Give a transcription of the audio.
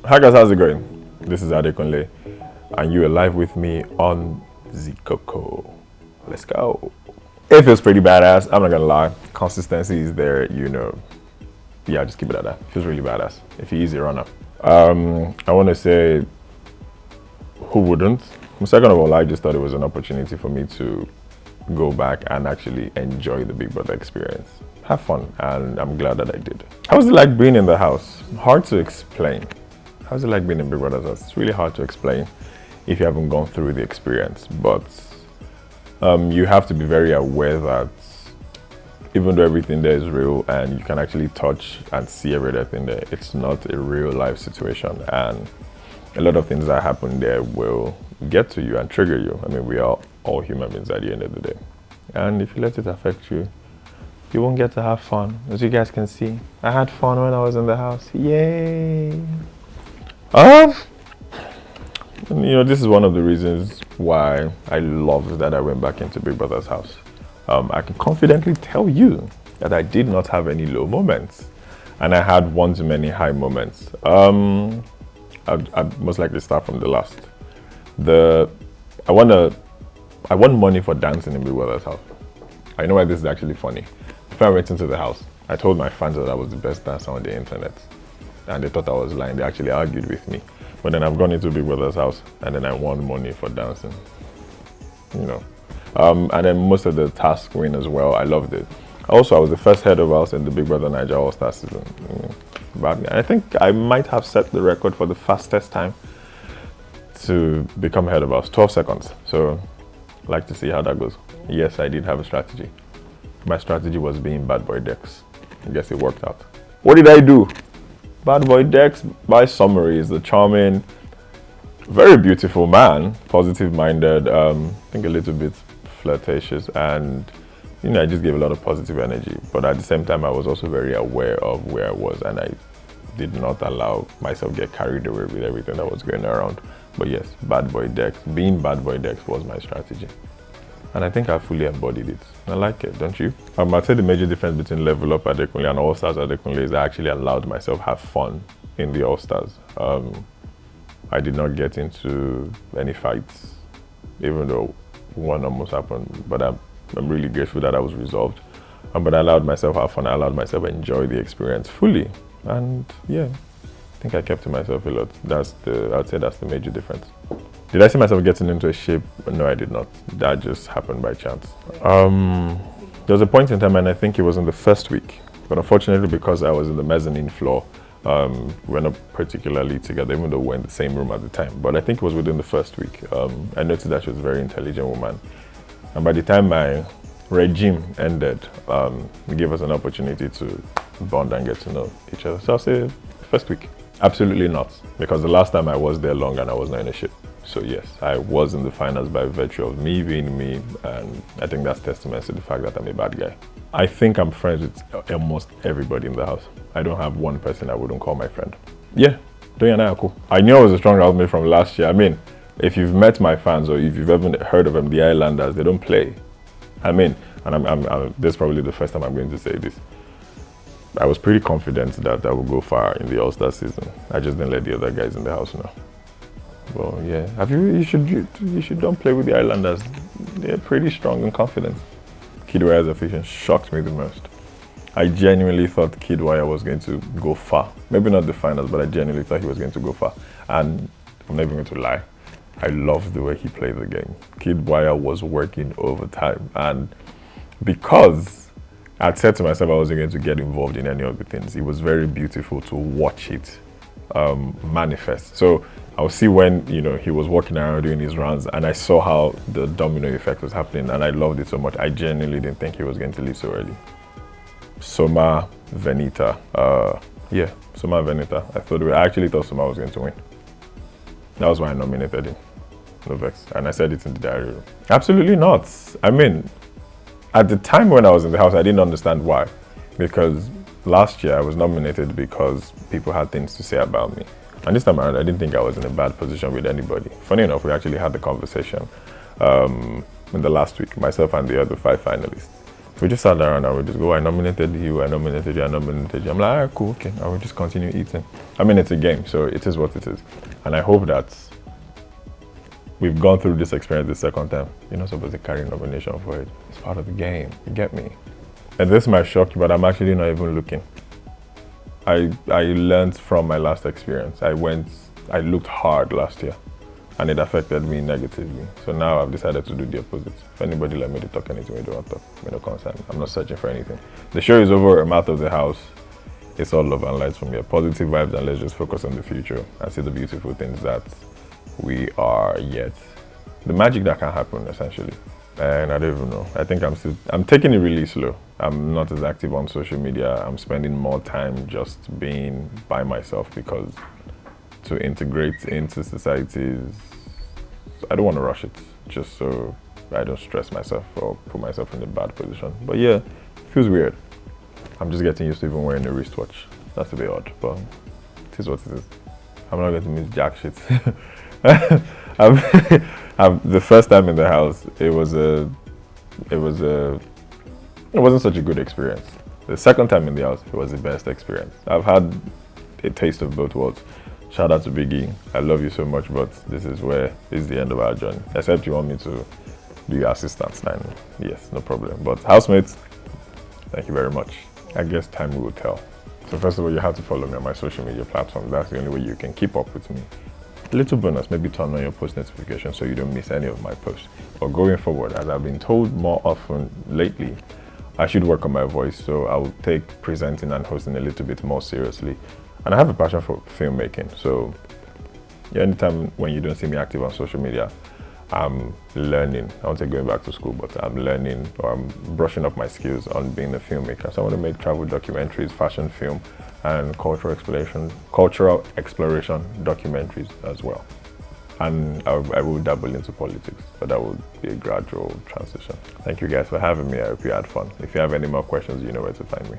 Hi guys, how's it going? This is Adekunle, and you are live with me on Zikoko. Let's go. It feels pretty badass, I'm not gonna lie. Consistency is there, Yeah, just keep it at that. It feels really badass. If you're easy runner. I wanna say, who wouldn't? Second of all, I just thought it was an opportunity for me to go back and actually enjoy the Big Brother experience. Have fun, and I'm glad that I did. How was it like being in the house? Hard to explain. How's it like being in Big Brother's house? It's really hard to explain if you haven't gone through the experience, but you have to be very aware that even though everything there is real and you can actually touch and see everything there, it's not a real life situation, and a lot of things that happen there will get to you and trigger you. I mean, we are all human beings at the end of the day, and if you let it affect you, you won't get to have fun. As you guys can see, I had fun when I was in the house. Yay! This is one of the reasons why I love that I went back into Big Brother's house. I can confidently tell you that I did not have any low moments, and I had one too many high moments. I'd most likely start from the last. I want money for dancing in Big Brother's house. I know why this is actually funny. Before I went into the house, I told my fans that I was the best dancer on the internet, and they thought I was lying. They actually argued with me. But then I've gone into Big Brother's house, and then I won money for dancing. And then most of the tasks win as well. I loved it. Also, I was the first head of house in the Big Brother Naija All-Star season. I think I might have set the record for the fastest time to become head of house, 12 seconds. So, I'd like to see how that goes. Yes, I did have a strategy. My strategy was being Bad Boy Dex. I guess it worked out. What did I do? Bad Boy Dex, by summary, is the charming, very beautiful man, positive-minded, I think a little bit flirtatious, and I just gave a lot of positive energy. But at the same time, I was also very aware of where I was, and I did not allow myself get carried away with everything that was going around. But yes, Bad Boy Dex, being Bad Boy Dex was my strategy. And I think I fully embodied it. I like it, don't you? I'd say the major difference between Level Up Adekunle and All Stars Adekunle is I actually allowed myself have fun in the All Stars. I did not get into any fights, even though one almost happened. But I'm really grateful that I was resolved. But I allowed myself have fun. I allowed myself enjoy the experience fully. And yeah, I think I kept to myself a lot. I'd say that's the major difference. Did I see myself getting into a shape? No, I did not. That just happened by chance. There was a point in time, and I think it was in the first week. But unfortunately, because I was in the mezzanine floor, we were not particularly together, even though we were in the same room at the time. But I think it was within the first week. I noticed that she was a very intelligent woman. And by the time my regime ended, it gave us an opportunity to bond and get to know each other. So I'll say first week. Absolutely not, because the last time I was there long and I was not in a ship. So yes, I was in the finals by virtue of me being me, and I think that's testament to the fact that I'm a bad guy. I think I'm friends with almost everybody in the house. I don't have one person I wouldn't call my friend. Yeah, Doya and I are cool. I knew I was a strong housemate from last year. I mean, if you've met my fans or if you've ever heard of them, the Islanders, they don't play. I mean, and this is probably the first time I'm going to say this. I was pretty confident that I would go far in the All-Star season. I just didn't let the other guys in the house know. Well, yeah. You should don't play with the Islanders. They're pretty strong and confident. Kidwaya's efficiency shocked me the most. I genuinely thought Kidwaya was going to go far. Maybe not the finals, but I genuinely thought he was going to go far. And I'm not even going to lie. I loved the way he played the game. Kidwaya was working overtime, and because I'd said to myself I wasn't going to get involved in any of the things, it was very beautiful to watch it manifest. So I'll see when he was walking around doing his rounds, and I saw how the domino effect was happening, and I loved it so much. I genuinely didn't think he was going to leave so early. Soma Venita, Soma Venita. I actually thought Soma was going to win. That was why I nominated him. No vex, and I said it in the diary room. Absolutely not. I mean, at the time when I was in the house, I didn't understand why, because last year I was nominated because people had things to say about me. And this time around, I didn't think I was in a bad position with anybody. Funny enough, we actually had the conversation in the last week, myself and the other 5 finalists. We just sat around and we just go, I nominated you, I nominated you, I nominated you. I'm like, all right, cool, okay. I will just continue eating. I mean, it's a game, so it is what it is. And I hope that we've gone through this experience the second time. You're not supposed to carry a nomination for it. It's part of the game, you get me? And this might shock you, but I'm actually not even looking. I learned from my last experience. I looked hard last year, and it affected me negatively. So now I've decided to do the opposite. If anybody let me to talk anything, we don't want to talk, me no concern. I'm not searching for anything. The show is over, I'm out of the house. It's all love and light from here. Positive vibes, and let's just focus on the future and see the beautiful things that we are yet. The magic that can happen, essentially. And I don't even know. I think I'm taking it really slow. I'm not as active on social media. I'm spending more time just being by myself because to integrate into society I don't want to rush it, just so I don't stress myself or put myself in a bad position. But yeah, it feels weird. I'm just getting used to even wearing a wristwatch. That's a bit odd, but it is what it is. I'm not going to miss jack shit. The first time in the house, it wasn't such a good experience. The second time in the house, it was the best experience. I've had a taste of both worlds. Shout out to Biggie. I love you so much, but this is the end of our journey. Except you want me to be your assistant, then yes, no problem. But housemates, thank you very much. I guess time will tell. So first of all, you have to follow me on my social media platforms. That's the only way you can keep up with me. A little bonus, maybe turn on your post notifications so you don't miss any of my posts. But going forward, as I've been told more often lately, I should work on my voice, so I'll take presenting and hosting a little bit more seriously. And I have a passion for filmmaking, so yeah, anytime when you don't see me active on social media, I'm learning. I won't say going back to school, but I'm learning, or I'm brushing up my skills on being a filmmaker. So I want to make travel documentaries, fashion film, and cultural exploration documentaries as well. And I will dabble into politics, but that will be a gradual transition. Thank you guys for having me. I hope you had fun. If you have any more questions, you know where to find me.